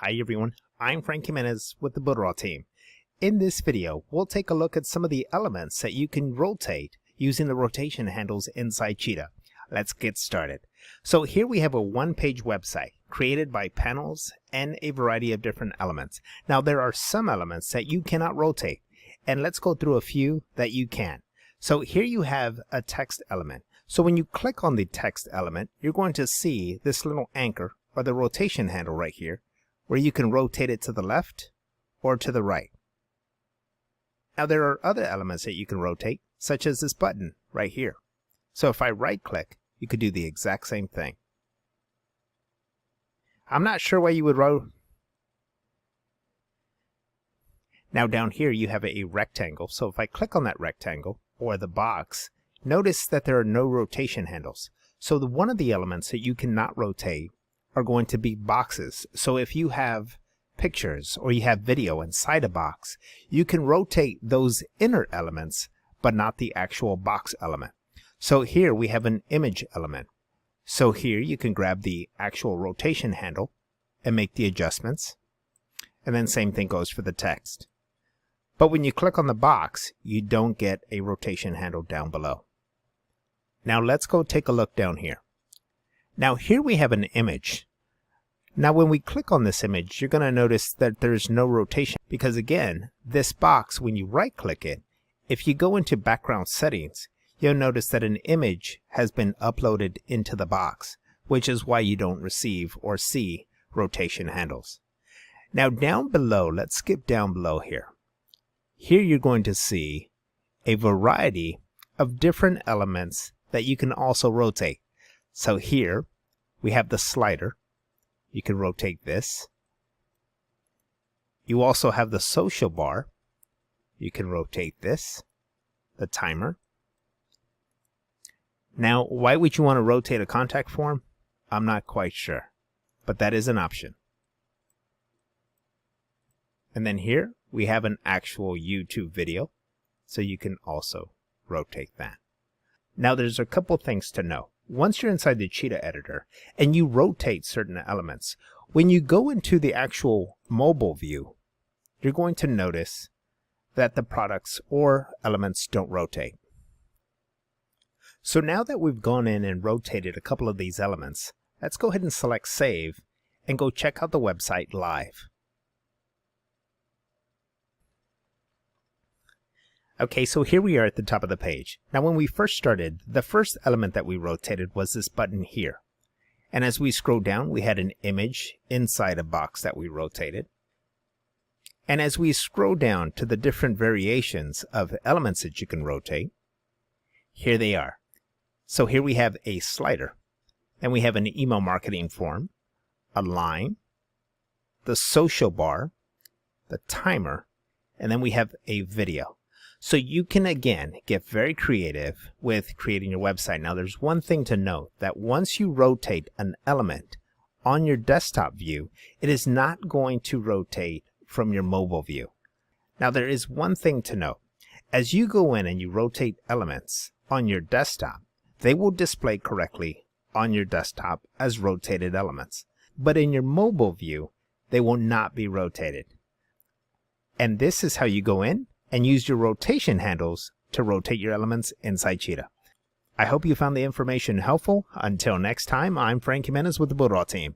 Hi everyone, I'm Frank Jimenez with the BUILDERALL team. In this video, we'll take a look at some of the elements that you can rotate using the rotation handles inside Cheetah. Let's get started. So here we have a one-page website created by panels and a variety of different elements. Now there are some elements that you cannot rotate, and let's go through a few that you can. So here you have a text element. So when you click on the text element, you're going to see this little anchor or the rotation handle right here, where you can rotate it to the left or to the right. Now there are other elements that you can rotate, such as this button right here. So if I right click, you could do the exact same thing. I'm not sure why you would Now down here you have a rectangle, so if I click on that rectangle or the box, notice that there are no rotation handles. So one of the elements that you cannot rotate are going to be boxes. So if you have pictures or you have video inside a box, you can rotate those inner elements, but not the actual box element. So here we have an image element. So here you can grab the actual rotation handle and make the adjustments. And then same thing goes for the text. But when you click on the box, you don't get a rotation handle down below. Now let's go take a look down here. Now here we have an image. Now when we click on this image, you're going to notice that there's no rotation because again, this box, when you right click it, if you go into background settings, you'll notice that an image has been uploaded into the box, which is why you don't receive or see rotation handles. Now down below, let's skip down below here. Here you're going to see a variety of different elements that you can also rotate. So here we have the slider. You can rotate this. You also have the social bar. You can rotate this. The timer. Now, why would you want to rotate a contact form? I'm not quite sure, but that is an option. And then here we have an actual YouTube video, so you can also rotate that. Now there's a couple things to know. Once you're inside the Cheetah editor and you rotate certain elements, when you go into the actual mobile view, you're going to notice that the products or elements don't rotate. So now that we've gone in and rotated a couple of these elements, let's go ahead and select Save and go check out the website live. Okay, so here we are at the top of the page. Now when we first started, the first element that we rotated was this button here. And as we scroll down, we had an image inside a box that we rotated. And as we scroll down to the different variations of elements that you can rotate, here they are. So here we have a slider. Then we have an email marketing form, a line, the social bar, the timer, and then we have a video. So you can, again, get very creative with creating your website. Now, there's one thing to note, that once you rotate an element on your desktop view, it is not going to rotate from your mobile view. Now, there is one thing to note. As you go in and you rotate elements on your desktop, they will display correctly on your desktop as rotated elements. But in your mobile view, they will not be rotated. And this is how you go in and use your rotation handles to rotate your elements inside Cheetah. I hope you found the information helpful. Until next time, I'm Frank Jimenez with the BUILDERALL team.